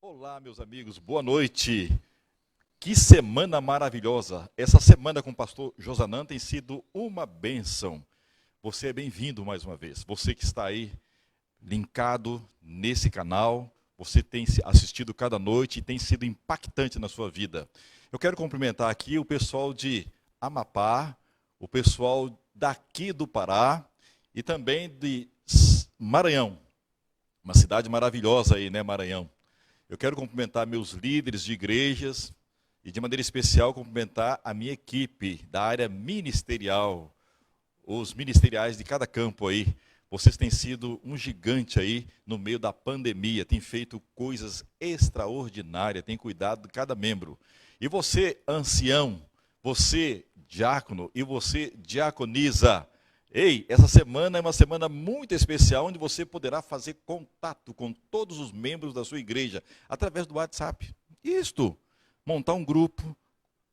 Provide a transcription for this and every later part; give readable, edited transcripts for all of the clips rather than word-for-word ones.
Olá, meus amigos, boa noite. Que semana maravilhosa. Essa semana com o pastor Josanã tem sido uma bênção. Você é bem-vindo mais uma vez. Você que está aí linkado nesse canal, você tem assistido cada noite e tem sido impactante na sua vida. Eu quero cumprimentar aqui o pessoal de Amapá, o pessoal daqui do Pará e também de Maranhão. Uma cidade maravilhosa aí, né, Maranhão? Eu quero cumprimentar meus líderes de igrejas e, de maneira especial, cumprimentar a minha equipe da área ministerial, os ministeriais de cada campo aí. Vocês têm sido um gigante aí no meio da pandemia, têm feito coisas extraordinárias, têm cuidado de cada membro. E você, ancião, você, diácono, e você, diaconisa, ei, essa semana é uma semana muito especial, onde você poderá fazer contato com todos os membros da sua igreja, através do WhatsApp. Isto, montar um grupo,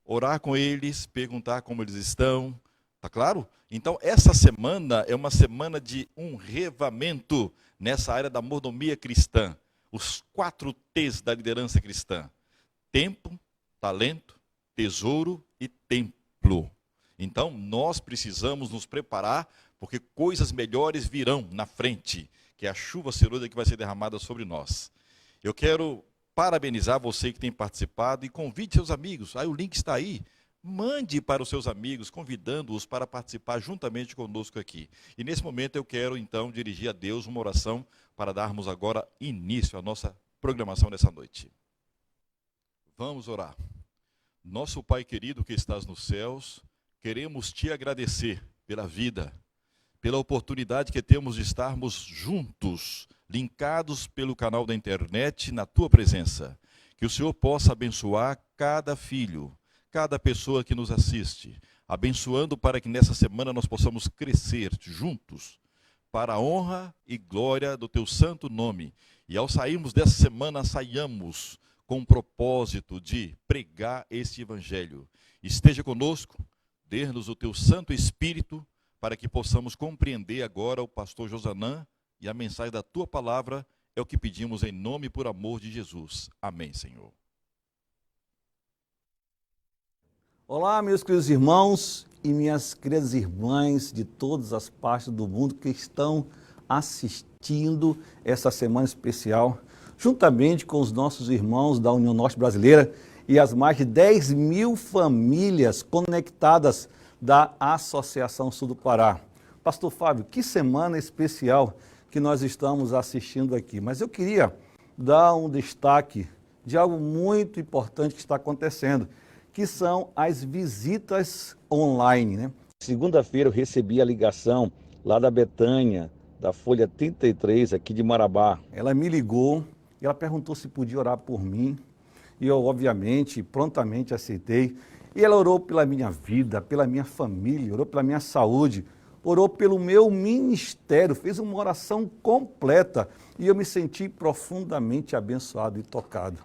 orar com eles, perguntar como eles estão, tá claro? Então, essa semana é uma semana de um revamento nessa área da mordomia cristã. Os 4 T's da liderança cristã: tempo, talento, tesouro e templo. Então, nós precisamos nos preparar, porque coisas melhores virão na frente, que é a chuva ceruda que vai ser derramada sobre nós. Eu quero parabenizar você que tem participado e convide seus amigos. Aí o link está aí. Mande para os seus amigos, convidando-os para participar juntamente conosco aqui. E nesse momento eu quero então dirigir a Deus uma oração para darmos agora início à nossa programação dessa noite. Vamos orar. Nosso Pai querido que estás nos céus, queremos te agradecer pela vida, pela oportunidade que temos de estarmos juntos, linkados pelo canal da internet na tua presença. Que o Senhor possa abençoar cada filho, cada pessoa que nos assiste, abençoando para que nessa semana nós possamos crescer juntos, para a honra e glória do teu santo nome. E ao sairmos dessa semana, saiamos com o propósito de pregar este evangelho. Esteja conosco, dê-nos o teu Santo Espírito, para que possamos compreender agora o pastor Josanã e a mensagem da tua palavra. É o que pedimos em nome e por amor de Jesus. Amém, Senhor. Olá, meus queridos irmãos e minhas queridas irmãs de todas as partes do mundo que estão assistindo essa semana especial, juntamente com os nossos irmãos da União Norte Brasileira e as mais de 10 mil famílias conectadas da Associação Sul do Pará. Pastor Fábio, que semana especial que nós estamos assistindo aqui. Mas eu queria dar um destaque de algo muito importante que está acontecendo, que são as visitas online, né? Segunda-feira eu recebi a ligação lá da Betânia, da Folha 33, aqui de Marabá. Ela me ligou e ela perguntou se podia orar por mim. E eu, obviamente, prontamente aceitei. E ela orou pela minha vida, pela minha família, orou pela minha saúde, orou pelo meu ministério, fez uma oração completa. E eu me senti profundamente abençoado e tocado.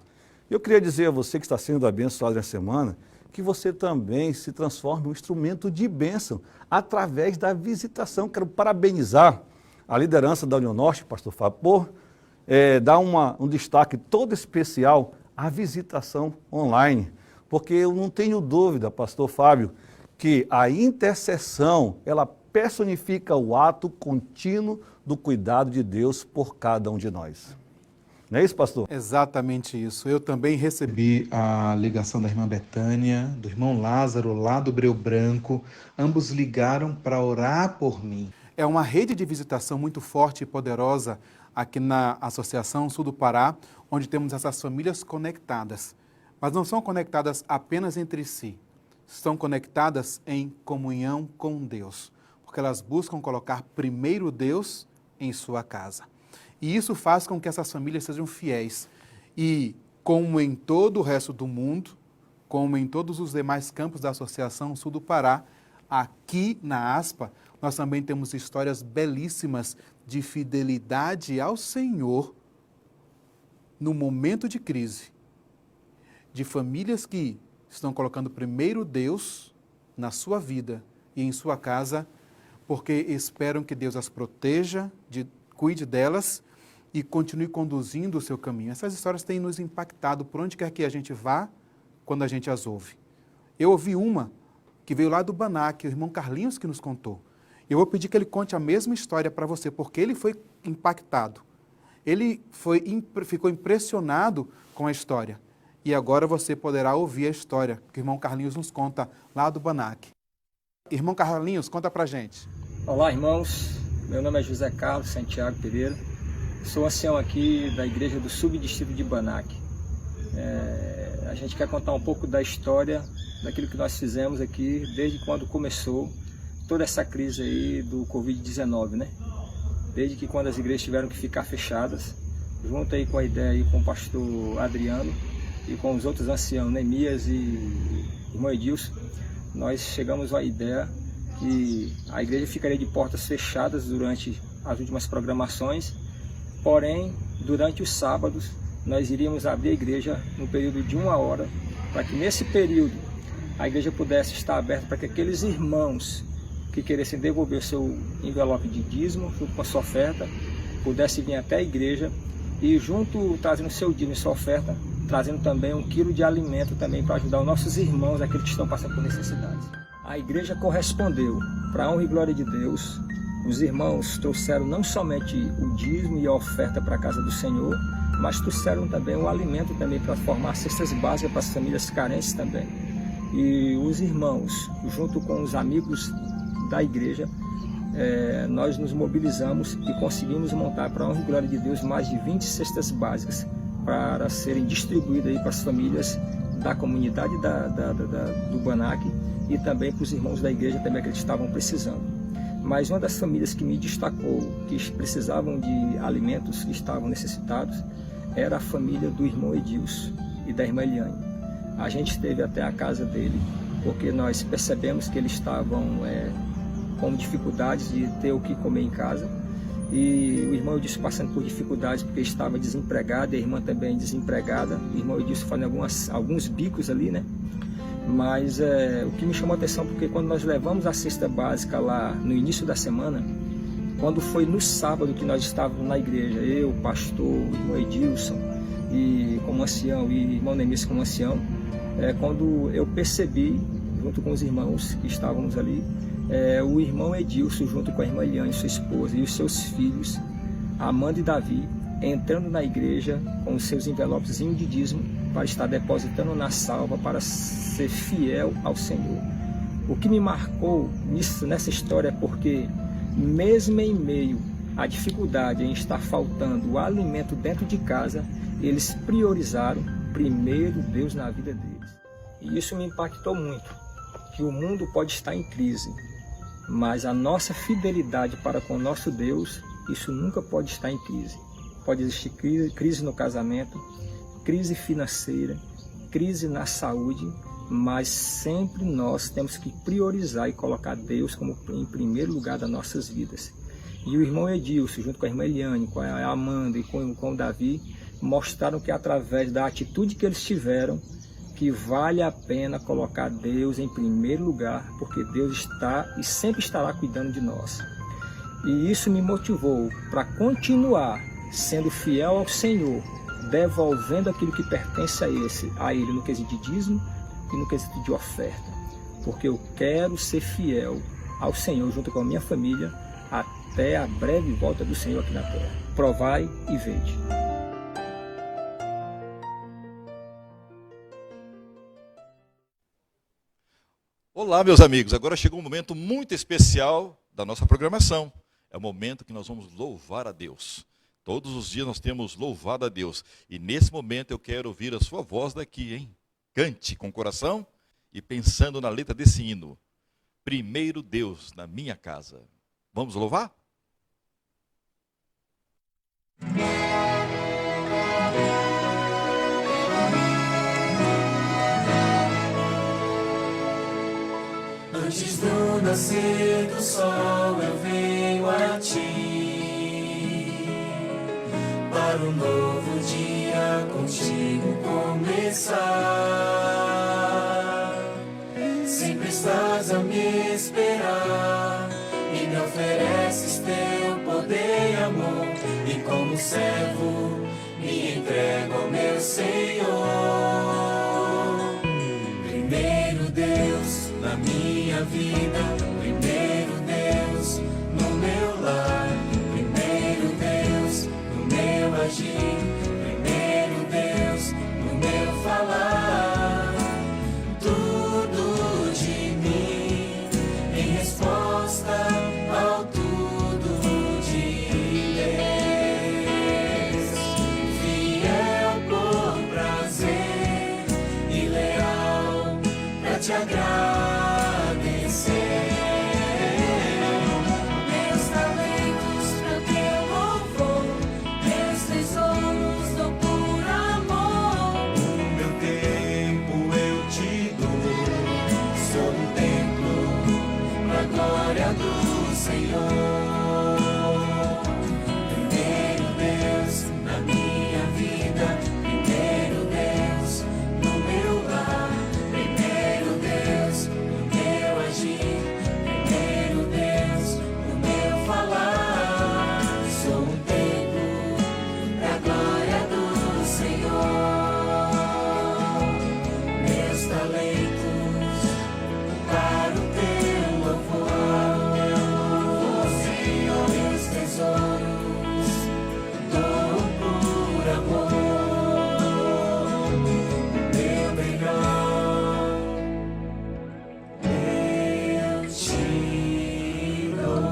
Eu queria dizer a você que está sendo abençoado nessa semana, que você também se transforme em um instrumento de bênção através da visitação. Quero parabenizar a liderança da União Norte, pastor Fábio, por dar um destaque todo especial à visitação online. Porque eu não tenho dúvida, pastor Fábio, que a intercessão, ela personifica o ato contínuo do cuidado de Deus por cada um de nós. Não é isso, pastor? Exatamente isso. Eu também recebi a ligação da irmã Betânia, do irmão Lázaro, lá do Breu Branco. Ambos ligaram para orar por mim. É uma rede de visitação muito forte e poderosa aqui na Associação Sul do Pará, onde temos essas famílias conectadas. Mas não são conectadas apenas entre si, estão conectadas em comunhão com Deus, porque elas buscam colocar primeiro Deus em sua casa. E isso faz com que essas famílias sejam fiéis. E, como em todo o resto do mundo, como em todos os demais campos da Associação Sul do Pará, aqui na ASPA, nós também temos histórias belíssimas de fidelidade ao Senhor no momento de crise. De famílias que estão colocando primeiro Deus na sua vida e em sua casa, porque esperam que Deus as proteja, cuide delas e continue conduzindo o seu caminho. Essas histórias têm nos impactado por onde quer que a gente vá, quando a gente as ouve. Eu ouvi uma que veio lá do Banac, o irmão Carlinhos que nos contou. Eu vou pedir que ele conte a mesma história para você, porque ele foi impactado. Ele ficou impressionado com a história. E agora você poderá ouvir a história que o irmão Carlinhos nos conta lá do Banac. Irmão Carlinhos, conta pra gente. Olá, irmãos. Meu nome é José Carlos Santiago Pereira. Sou ancião aqui da igreja do subdistrito de Banac. A gente quer contar um pouco da história, daquilo que nós fizemos aqui, desde quando começou toda essa crise aí do Covid-19, né? Desde que quando as igrejas tiveram que ficar fechadas, junto aí com a ideia aí com o pastor Adriano e com os outros anciãos, Neemias e irmão Edilson, nós chegamos à ideia que a igreja ficaria de portas fechadas durante as últimas programações, porém, durante os sábados, nós iríamos abrir a igreja no período de 1 hora, para que nesse período a igreja pudesse estar aberta para que aqueles irmãos que queressem devolver o seu envelope de dízimo, junto com a sua oferta, pudessem vir até a igreja e junto, trazendo seu dízimo e sua oferta, trazendo também 1 quilo de alimento também para ajudar os nossos irmãos, aqueles que estão passando por necessidades. A igreja correspondeu, para a honra e glória de Deus. Os irmãos trouxeram não somente o dízimo e a oferta para a casa do Senhor, mas trouxeram também o alimento também para formar cestas básicas para as famílias carentes também. E os irmãos, junto com os amigos da igreja, nós nos mobilizamos e conseguimos montar, para a honra e glória de Deus, mais de 20 cestas básicas para serem distribuídas aí para as famílias da comunidade do Banac e também para os irmãos da igreja também que eles estavam precisando. Mas uma das famílias que me destacou, que precisavam de alimentos, que estavam necessitados, era a família do irmão Edilson e da irmã Eliane. A gente esteve até a casa dele, porque nós percebemos que eles estavam com dificuldades de ter o que comer em casa. E o irmão Edilson passando por dificuldades porque estava desempregado, e a irmã também desempregada. O irmão Edilson fazendo alguns bicos ali, né? Mas o que me chamou a atenção, porque quando nós levamos a cesta básica lá no início da semana, quando foi no sábado que nós estávamos na igreja, eu, o pastor, o irmão Edilson, e como ancião, e o irmão Neemias como ancião, quando eu percebi, junto com os irmãos que estávamos ali, o irmão Edilson, junto com a irmã Eliane, sua esposa, e os seus filhos, Amanda e Davi, entrando na igreja com os seus envelopes de dízimo para estar depositando na salva para ser fiel ao Senhor. O que me marcou nessa história é porque, mesmo em meio à dificuldade em estar faltando o alimento dentro de casa, eles priorizaram primeiro Deus na vida deles. E isso me impactou muito, que o mundo pode estar em crise, mas a nossa fidelidade para com o nosso Deus, isso nunca pode estar em crise. Pode existir crise no casamento, crise financeira, crise na saúde, mas sempre nós temos que priorizar e colocar Deus como em primeiro lugar das nossas vidas. E o irmão Edilson, junto com a irmã Eliane, com a Amanda e com o Davi, mostraram que através da atitude que eles tiveram, que vale a pena colocar Deus em primeiro lugar, porque Deus está e sempre estará cuidando de nós. E isso me motivou para continuar sendo fiel ao Senhor, devolvendo aquilo que pertence a Ele no quesito de dízimo e no quesito de oferta, porque eu quero ser fiel ao Senhor junto com a minha família até a breve volta do Senhor aqui na terra. Provai e vede. Olá, meus amigos. Agora chegou um momento muito especial da nossa programação. É o momento que nós vamos louvar a Deus. Todos os dias nós temos louvado a Deus. E nesse momento eu quero ouvir a sua voz daqui, hein? Cante com o coração e pensando na letra desse hino. Primeiro Deus na minha casa. Vamos louvar? Antes do nascer do sol eu venho a ti, para um novo dia contigo começar. Sempre estás a me esperar e me ofereces teu poder e amor, e como servo, me entrego ao meu Senhor. Primeiro Deus na minha vida, primeiro Deus no meu lar, primeiro Deus no meu agir, primeiro Deus no meu falar. Tudo de mim em resposta ao tudo de Deus. Fiel por prazer e leal pra te agradecer. Meus talentos pra teu louvor, meus tesouros dou por amor. O meu tempo eu te dou, sou um templo pra glória do Senhor. Primeiro Deus na minha vida, primeiro Deus no meu lar, primeiro Deus no meu agir, primeiro Deus no meu falar. Sou um templo pra glória do Senhor. Meus talentos para o teu louvor, Senhor, meus tesouros dou por amor. Meu melhor eu te dou.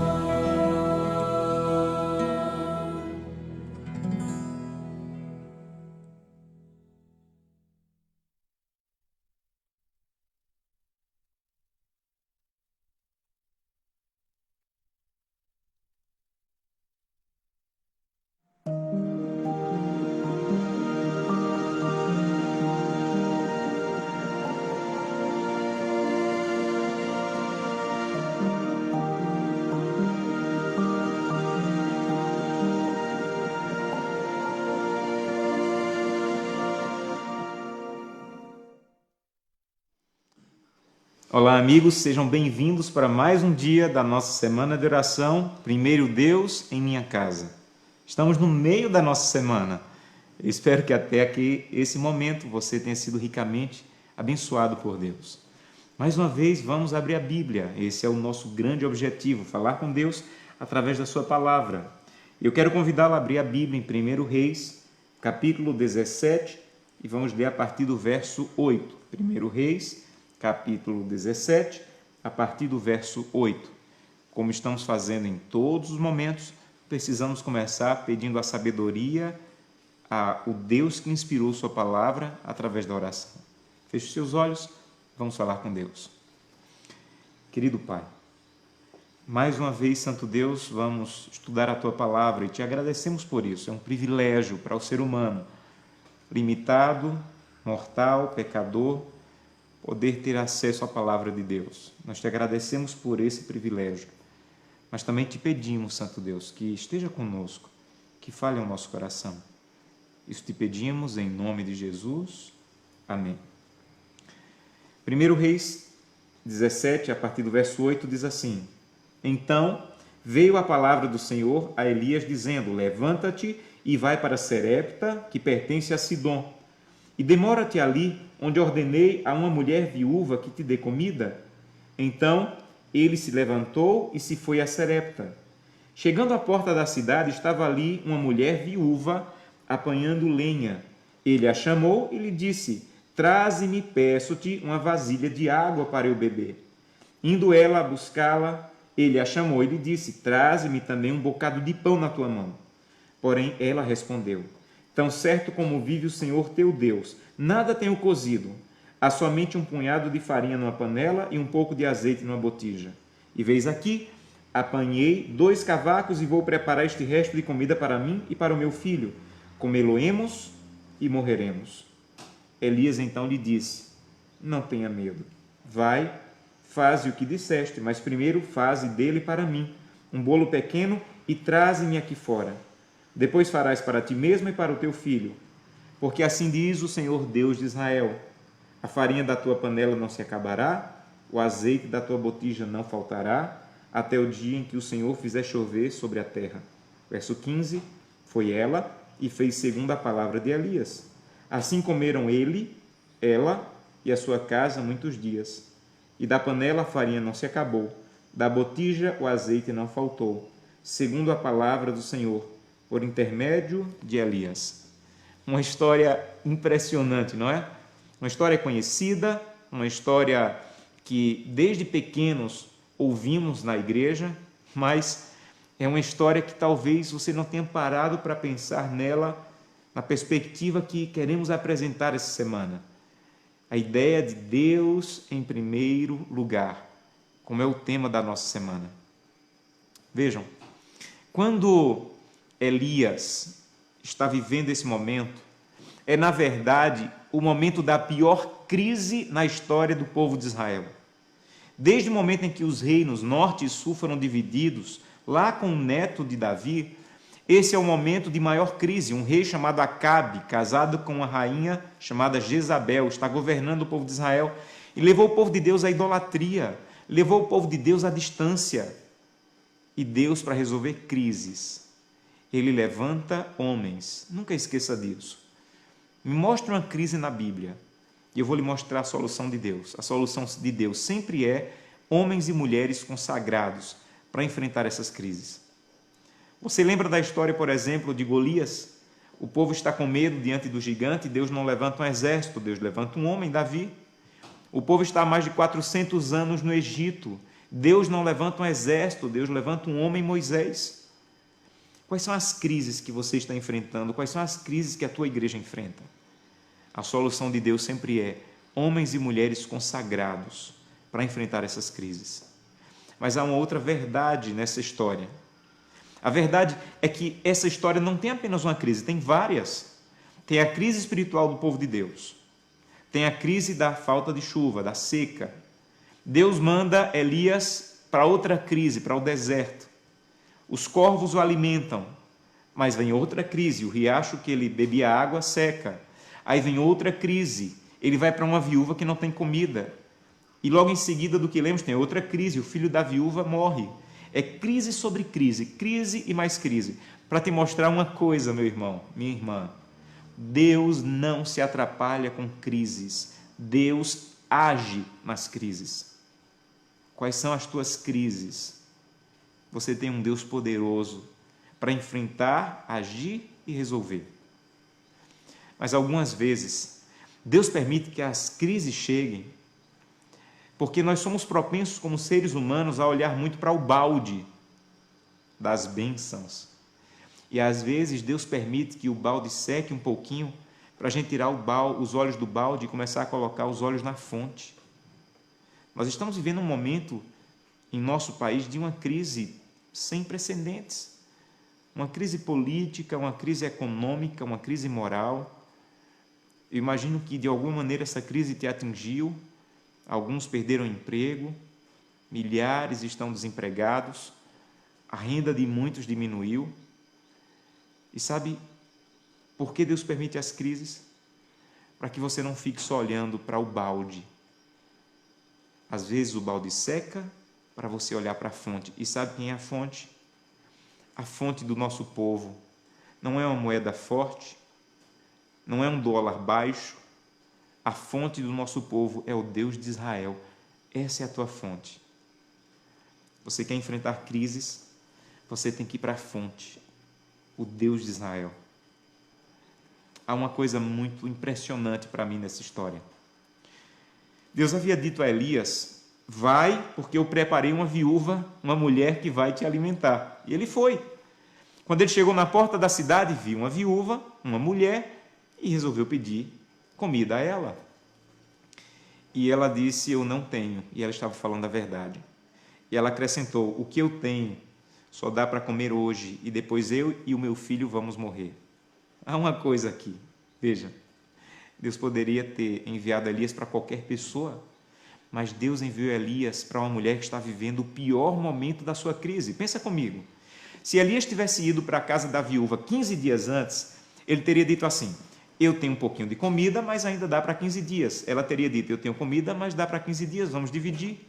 Olá, amigos, sejam bem-vindos para mais um dia da nossa semana de oração, Primeiro Deus em Minha Casa. Estamos no meio da nossa semana. Eu espero que até aqui, esse momento, você tenha sido ricamente abençoado por Deus. Mais uma vez, vamos abrir a Bíblia. Esse é o nosso grande objetivo, falar com Deus através da sua palavra. Eu quero convidá-lo a abrir a Bíblia em 1 Reis, capítulo 17, e vamos ler a partir do verso 8. 1 Reis, capítulo 17, a partir do verso 8. Como estamos fazendo em todos os momentos, precisamos começar pedindo a sabedoria ao Deus que inspirou sua palavra através da oração. Feche os seus olhos, vamos falar com Deus. Querido Pai, mais uma vez, Santo Deus, vamos estudar a Tua palavra e te agradecemos por isso. É um privilégio para o ser humano, limitado, mortal, pecador, poder ter acesso à palavra de Deus. Nós te agradecemos por esse privilégio, mas também te pedimos, Santo Deus, que esteja conosco, que fale ao nosso coração. Isso te pedimos em nome de Jesus. Amém. 1 Reis 17, a partir do verso 8, diz assim: Então veio a palavra do Senhor a Elias, dizendo: Levanta-te e vai para Serepta, que pertence a Sidom, e demora-te ali, onde ordenei a uma mulher viúva que te dê comida. Então ele se levantou e se foi a Serepta. Chegando à porta da cidade, estava ali uma mulher viúva apanhando lenha. Ele a chamou e lhe disse: Traze-me, peço-te, uma vasilha de água para eu beber. Indo ela a buscá-la, ele a chamou e lhe disse: Traze-me também um bocado de pão na tua mão. Porém ela respondeu: Tão certo como vive o Senhor teu Deus, nada tenho cozido. Há somente um punhado de farinha numa panela e um pouco de azeite numa botija. E veis aqui, apanhei 2 cavacos e vou preparar este resto de comida para mim e para o meu filho. Comê-lo-emos e morreremos. Elias então lhe disse: Não tenha medo. Vai, faze o que disseste, mas primeiro faze dele para mim um bolo pequeno e traze-me aqui fora. Depois farás para ti mesmo e para o teu filho. Porque assim diz o Senhor Deus de Israel: a farinha da tua panela não se acabará, o azeite da tua botija não faltará, até o dia em que o Senhor fizer chover sobre a terra. Verso 15: Foi ela e fez segundo a palavra de Elias. Assim comeram ele, ela e a sua casa muitos dias. E da panela a farinha não se acabou, da botija o azeite não faltou, segundo a palavra do Senhor, por intermédio de Elias. Uma história impressionante, não é? Uma história conhecida, uma história que desde pequenos ouvimos na igreja, mas é uma história que talvez você não tenha parado para pensar nela na perspectiva que queremos apresentar essa semana. A ideia de Deus em primeiro lugar, como é o tema da nossa semana. Vejam, quando Elias está vivendo esse momento, é na verdade o momento da pior crise na história do povo de Israel. Desde o momento em que os reinos norte e sul foram divididos, lá com o neto de Davi, esse é o momento de maior crise. Um rei chamado Acabe, casado com uma rainha chamada Jezabel, está governando o povo de Israel e levou o povo de Deus à idolatria, levou o povo de Deus à distância. E Deus, para resolver crises, ele levanta homens. Nunca esqueça disso. Me mostre uma crise na Bíblia e eu vou lhe mostrar a solução de Deus. A solução de Deus sempre é homens e mulheres consagrados para enfrentar essas crises. Você lembra da história, por exemplo, de Golias? O povo está com medo diante do gigante, Deus não levanta um exército, Deus levanta um homem, Davi. O povo está há mais de 400 anos no Egito, Deus não levanta um exército, Deus levanta um homem, Moisés. Quais são as crises que você está enfrentando? Quais são as crises que a tua igreja enfrenta? A solução de Deus sempre é homens e mulheres consagrados para enfrentar essas crises. Mas há uma outra verdade nessa história. A verdade é que essa história não tem apenas uma crise, tem várias. Tem a crise espiritual do povo de Deus. Tem a crise da falta de chuva, da seca. Deus manda Elias para outra crise, para o deserto. Os corvos o alimentam, mas vem outra crise, o riacho que ele bebia água seca. Aí vem outra crise, ele vai para uma viúva que não tem comida. E logo em seguida do que lemos tem outra crise, o filho da viúva morre. É crise sobre crise, crise e mais crise. Para te mostrar uma coisa, meu irmão, minha irmã, Deus não se atrapalha com crises, Deus age nas crises. Quais são as tuas crises? Você tem um Deus poderoso para enfrentar, agir e resolver. Mas algumas vezes, Deus permite que as crises cheguem, porque nós somos propensos como seres humanos a olhar muito para o balde das bênçãos. E às vezes Deus permite que o balde seque um pouquinho para a gente tirar os olhos do balde e começar a colocar os olhos na fonte. Nós estamos vivendo um momento em nosso país de uma crise sem precedentes. Uma crise política, uma crise econômica, uma crise moral. Eu imagino que de alguma maneira essa crise te atingiu. Alguns perderam emprego, milhares estão desempregados, a renda de muitos diminuiu. E sabe por que Deus permite as crises? Para que você não fique só olhando para o balde. Às vezes o balde seca para você olhar para a fonte. E sabe quem é a fonte? A fonte do nosso povo. Não é uma moeda forte, não é um dólar baixo. A fonte do nosso povo é o Deus de Israel. Essa é a tua fonte. Você quer enfrentar crises? Você tem que ir para a fonte, o Deus de Israel. Há uma coisa muito impressionante para mim nessa história. Deus havia dito a Elias: vai, porque eu preparei uma viúva, uma mulher que vai te alimentar. E ele foi. Quando ele chegou na porta da cidade, viu uma viúva, uma mulher, e resolveu pedir comida a ela. E ela disse: eu não tenho. E ela estava falando a verdade. E ela acrescentou: o que eu tenho só dá para comer hoje, e depois eu e o meu filho vamos morrer. Há uma coisa aqui, veja, Deus poderia ter enviado Elias para qualquer pessoa, mas Deus enviou Elias para uma mulher que está vivendo o pior momento da sua crise. Pensa comigo, se Elias tivesse ido para a casa da viúva 15 dias antes, ele teria dito assim: eu tenho um pouquinho de comida, mas ainda dá para 15 dias. Ela teria dito: eu tenho comida, mas dá para 15 dias, vamos dividir.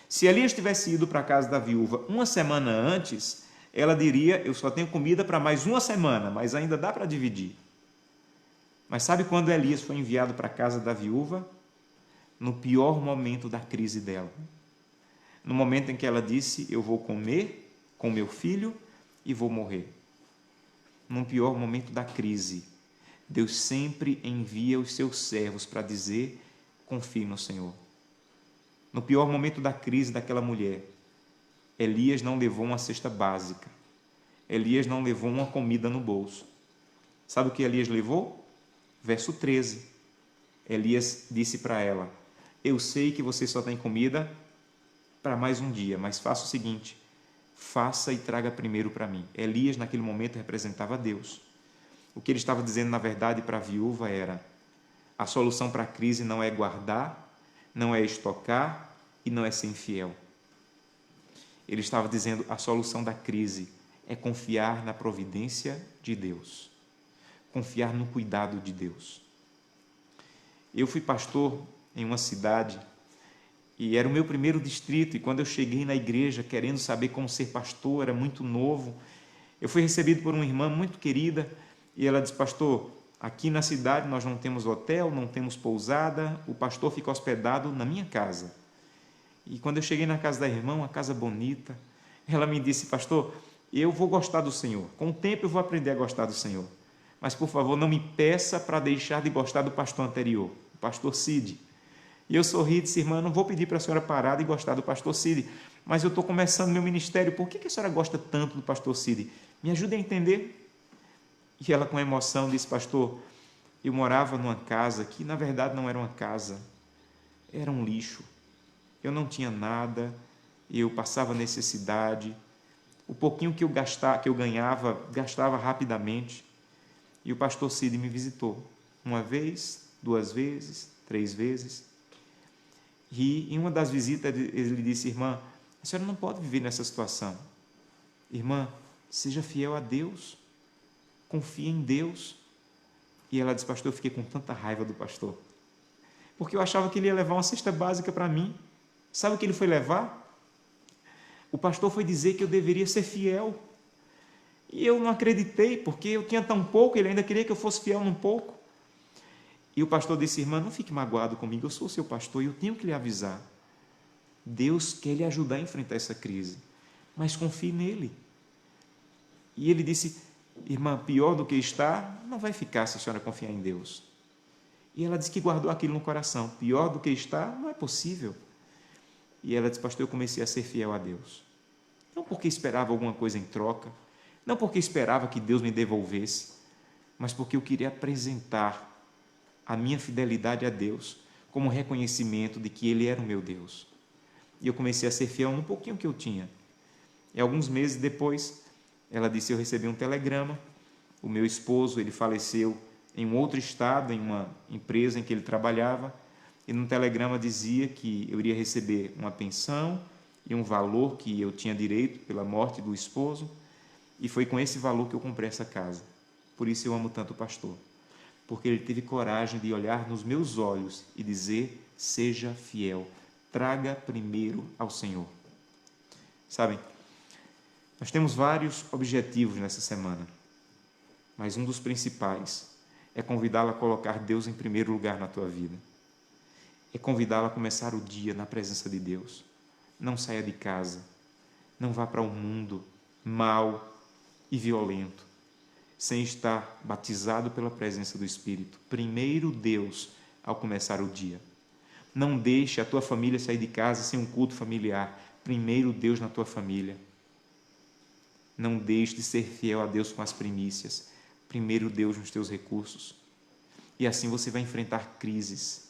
Se Elias tivesse ido para a casa da viúva uma semana antes, ela diria: eu só tenho comida para mais uma semana, mas ainda dá para dividir. Mas sabe quando Elias foi enviado para a casa da viúva? No pior momento da crise dela. No momento em que ela disse: eu vou comer com meu filho e vou morrer. No pior momento da crise, Deus sempre envia os seus servos para dizer: confie no Senhor. No pior momento da crise daquela mulher, Elias não levou uma cesta básica. Elias não levou uma comida no bolso. Sabe o que Elias levou? Verso 13. Elias disse para ela: eu sei que você só tem comida para mais um dia, mas faça o seguinte: faça e traga primeiro para mim. Elias, naquele momento, representava Deus. O que ele estava dizendo, na verdade, para a viúva era: a solução para a crise não é guardar, não é estocar e não é ser infiel. Ele estava dizendo: a solução da crise é confiar na providência de Deus, confiar no cuidado de Deus. Eu fui pastor em uma cidade e era o meu primeiro distrito, e quando eu cheguei na igreja querendo saber como ser pastor, era muito novo, eu fui recebido por uma irmã muito querida e ela disse: pastor, aqui na cidade nós não temos hotel, não temos pousada, o pastor fica hospedado na minha casa. E quando eu cheguei na casa da irmã, uma casa bonita, ela me disse: pastor, eu vou gostar do Senhor, com o tempo eu vou aprender a gostar do Senhor, mas por favor não me peça para deixar de gostar do pastor anterior, o pastor Cid. E eu sorri e disse: irmã, não vou pedir para a senhora parar de gostar do pastor Cid, mas eu estou começando meu ministério, por que a senhora gosta tanto do pastor Cid? Me ajude a entender. E ela, com emoção, disse: pastor, eu morava numa casa que na verdade não era uma casa, era um lixo. Eu não tinha nada, eu passava necessidade, o pouquinho que eu ganhava, gastava rapidamente. E o pastor Cid me visitou, uma vez, 2 vezes, 3 vezes. E em uma das visitas ele disse: irmã, a senhora não pode viver nessa situação. Irmã, seja fiel a Deus, confie em Deus. E ela disse: pastor, eu fiquei com tanta raiva do pastor, porque eu achava que ele ia levar uma cesta básica para mim. Sabe o que ele foi levar? O pastor foi dizer que eu deveria ser fiel. E eu não acreditei, porque eu tinha tão pouco, ele ainda queria que eu fosse fiel num pouco. E o pastor disse: irmã, não fique magoado comigo, eu sou seu pastor e eu tenho que lhe avisar. Deus quer lhe ajudar a enfrentar essa crise, mas confie nele. E ele disse: irmã, pior do que está, não vai ficar se a senhora confiar em Deus. E ela disse que guardou aquilo no coração: pior do que está, não é possível. E ela disse: pastor, eu comecei a ser fiel a Deus. Não porque esperava alguma coisa em troca, não porque esperava que Deus me devolvesse, mas porque eu queria apresentar a minha fidelidade a Deus como reconhecimento de que Ele era o meu Deus. E eu comecei a ser fiel no pouquinho que eu tinha. E alguns meses depois, ela disse: eu recebi um telegrama, o meu esposo, ele faleceu em um outro estado, em uma empresa em que ele trabalhava, e no telegrama dizia que eu iria receber uma pensão e um valor que eu tinha direito pela morte do esposo, e foi com esse valor que eu comprei essa casa. Por isso eu amo tanto o pastor, porque ele teve coragem de olhar nos meus olhos e dizer: seja fiel, traga primeiro ao Senhor. Sabem, nós temos vários objetivos nessa semana, mas um dos principais é convidá-la a colocar Deus em primeiro lugar na tua vida. É convidá-la a começar o dia na presença de Deus. Não saia de casa, não vá para o mundo mau e violento, sem estar batizado pela presença do Espírito. Primeiro Deus ao começar o dia. Não deixe a tua família sair de casa sem um culto familiar. Primeiro Deus na tua família. Não deixe de ser fiel a Deus com as primícias. Primeiro Deus nos teus recursos. E assim você vai enfrentar crises.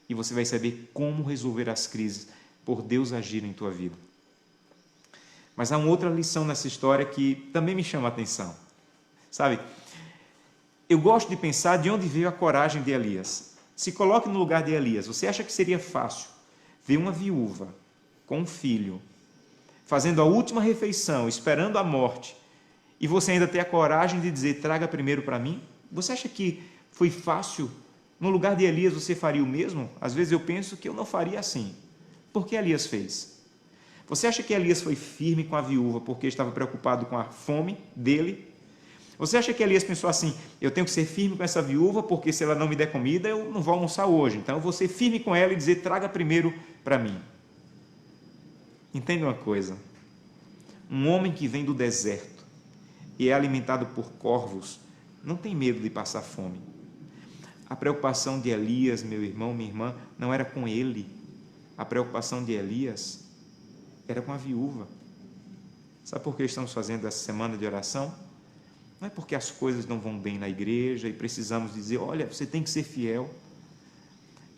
E você vai saber como resolver as crises por Deus agir em tua vida. Mas há uma outra lição nessa história que também me chama a atenção. Sabe, eu gosto de pensar de onde veio a coragem de Elias. Se coloque no lugar de Elias. Você acha que seria fácil ver uma viúva com um filho, fazendo a última refeição, esperando a morte, e você ainda ter a coragem de dizer: traga primeiro para mim? Você acha que foi fácil? No lugar de Elias, você faria o mesmo? Às vezes eu penso que eu não faria assim. Por que Elias fez? Você acha que Elias foi firme com a viúva porque estava preocupado com a fome dele? Você acha que Elias pensou assim, eu tenho que ser firme com essa viúva porque se ela não me der comida, eu não vou almoçar hoje. Então eu vou ser firme com ela e dizer, traga primeiro para mim. Entenda uma coisa, um homem que vem do deserto e é alimentado por corvos, não tem medo de passar fome. A preocupação de Elias, meu irmão, minha irmã, não era com ele. A preocupação de Elias era com a viúva. Sabe por que estamos fazendo essa semana de oração? Não é porque as coisas não vão bem na igreja e precisamos dizer, olha, você tem que ser fiel.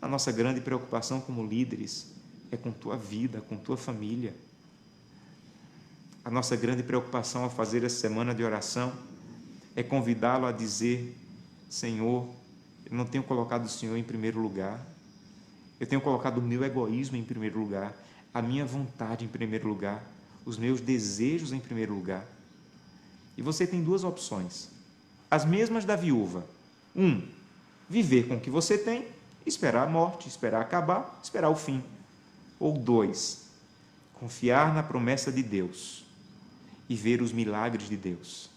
A nossa grande preocupação como líderes é com tua vida, com tua família. A nossa grande preocupação ao fazer essa semana de oração é convidá-lo a dizer, Senhor, eu não tenho colocado o Senhor em primeiro lugar, eu tenho colocado o meu egoísmo em primeiro lugar, a minha vontade em primeiro lugar, os meus desejos em primeiro lugar. E você tem duas opções, as mesmas da viúva. Viver com o que você tem, esperar a morte, esperar acabar, esperar o fim. Ou 2, confiar na promessa de Deus e ver os milagres de Deus.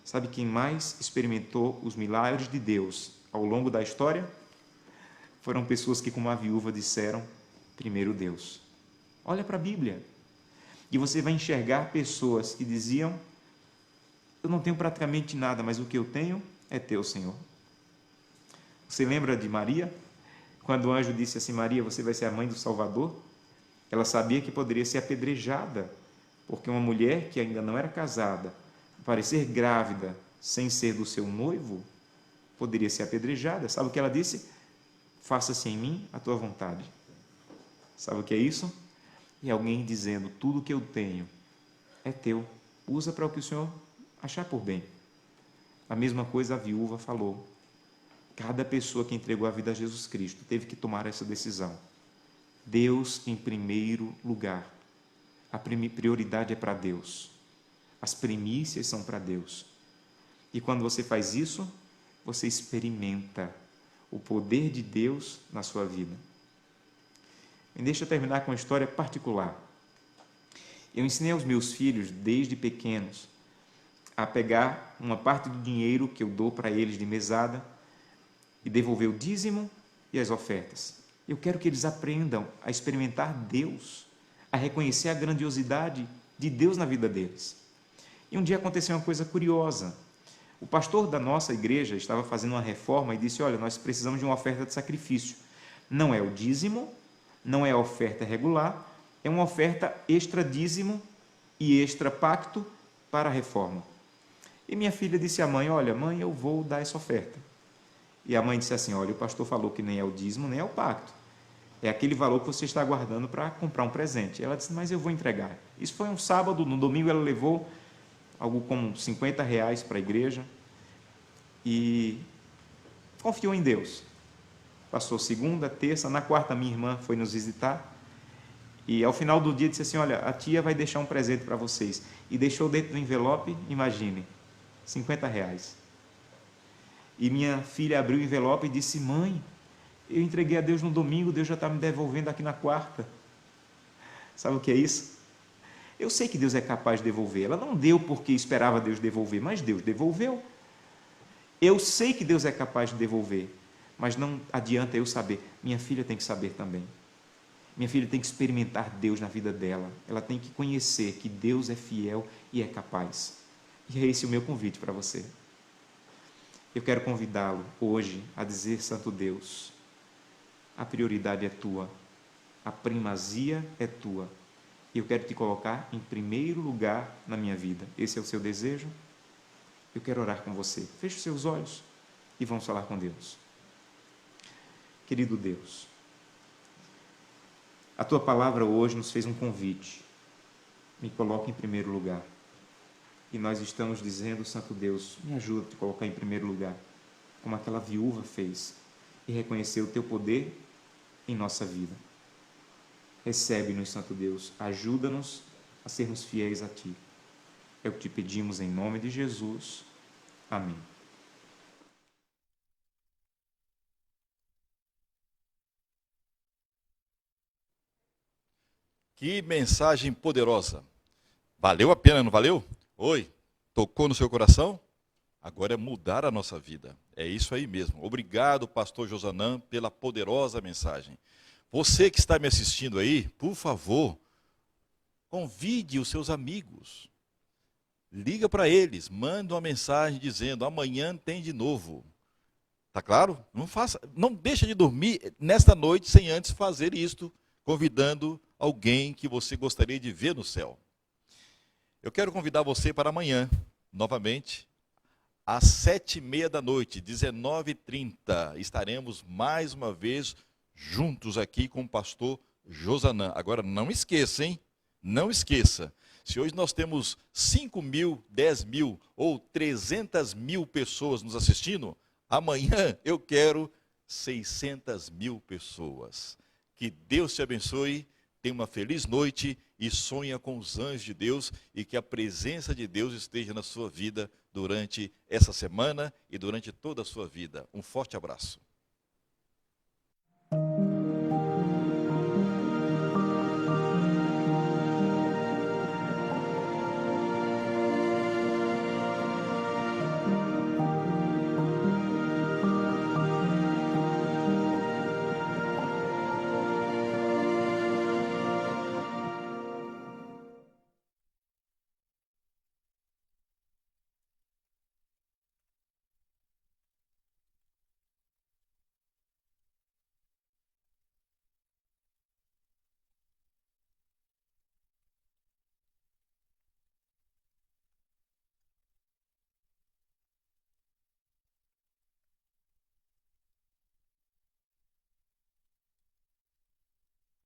Sabe quem mais experimentou os milagres de Deus ao longo da história? Foram pessoas que, como a viúva, disseram, primeiro Deus. Olha para a Bíblia. E você vai enxergar pessoas que diziam, eu não tenho praticamente nada, mas o que eu tenho é teu, Senhor. Você lembra de Maria? Quando o anjo disse assim, Maria, você vai ser a mãe do Salvador? Ela sabia que poderia ser apedrejada, porque uma mulher que ainda não era casada, parecer grávida sem ser do seu noivo, poderia ser apedrejada. Sabe o que ela disse? Faça-se em mim a tua vontade. Sabe o que é isso? É alguém dizendo, tudo que eu tenho é teu, usa para o que o Senhor achar por bem. A mesma coisa a viúva falou. Cada pessoa que entregou a vida a Jesus Cristo teve que tomar essa decisão. Deus em primeiro lugar. A prioridade é para Deus. As primícias são para Deus. E quando você faz isso, você experimenta o poder de Deus na sua vida. Me deixa terminar com uma história particular. Eu ensinei aos meus filhos, desde pequenos, a pegar uma parte do dinheiro que eu dou para eles de mesada e devolver o dízimo e as ofertas. Eu quero que eles aprendam a experimentar Deus, a reconhecer a grandiosidade de Deus na vida deles. E um dia aconteceu uma coisa curiosa. O pastor da nossa igreja estava fazendo uma reforma e disse, olha, nós precisamos de uma oferta de sacrifício. Não é o dízimo, não é a oferta regular, é uma oferta extra dízimo e extra pacto para a reforma. E minha filha disse à mãe, olha, mãe, eu vou dar essa oferta. E a mãe disse assim, olha, o pastor falou que nem é o dízimo, nem é o pacto. É aquele valor que você está guardando para comprar um presente. Ela disse, mas eu vou entregar. Isso foi um sábado, no domingo ela levou algo como R$50 para a igreja e confiou em Deus. Passou segunda, terça, na quarta minha irmã foi nos visitar e ao final do dia disse assim, olha, a tia vai deixar um presente para vocês. E deixou dentro do envelope, imagine, R$50. E minha filha abriu o envelope e disse, mãe, eu entreguei a Deus no domingo, Deus já está me devolvendo aqui na quarta. Sabe o que é isso? Eu sei que Deus é capaz de devolver. Ela não deu porque esperava Deus devolver, mas Deus devolveu. Eu sei que Deus é capaz de devolver, mas não adianta eu saber. Minha filha tem que saber também. Minha filha tem que experimentar Deus na vida dela. Ela tem que conhecer que Deus é fiel e é capaz. E é esse o meu convite para você. Eu quero convidá-lo hoje a dizer, Santo Deus, a prioridade é tua, a primazia é tua. E eu quero te colocar em primeiro lugar na minha vida. Esse é o seu desejo? Eu quero orar com você. Feche os seus olhos e vamos falar com Deus. Querido Deus, a tua palavra hoje nos fez um convite. Me coloque em primeiro lugar. E nós estamos dizendo, Santo Deus, me ajuda a te colocar em primeiro lugar, como aquela viúva fez, e reconhecer o teu poder em nossa vida. Recebe-nos, Santo Deus, ajuda-nos a sermos fiéis a Ti. É o que te pedimos em nome de Jesus. Amém. Que mensagem poderosa. Valeu a pena, não valeu? Oi, tocou no seu coração? Agora é mudar a nossa vida. É isso aí mesmo. Obrigado, pastor Josanã, pela poderosa mensagem. Você que está me assistindo aí, por favor, convide os seus amigos. Liga para eles, manda uma mensagem dizendo: amanhã tem de novo. Tá claro? Não deixa de dormir nesta noite sem antes fazer isto, convidando alguém que você gostaria de ver no céu. Eu quero convidar você para amanhã, novamente, às 7h30 da noite, 19h30. Estaremos mais uma vez juntos aqui com o pastor Josanã. Agora não esqueça, hein? Não esqueça. Se hoje nós temos 5.000, 10.000 ou 300.000 pessoas nos assistindo, amanhã eu quero 600.000 pessoas. Que Deus te abençoe, tenha uma feliz noite e sonha com os anjos de Deus e que a presença de Deus esteja na sua vida durante essa semana e durante toda a sua vida. Um forte abraço.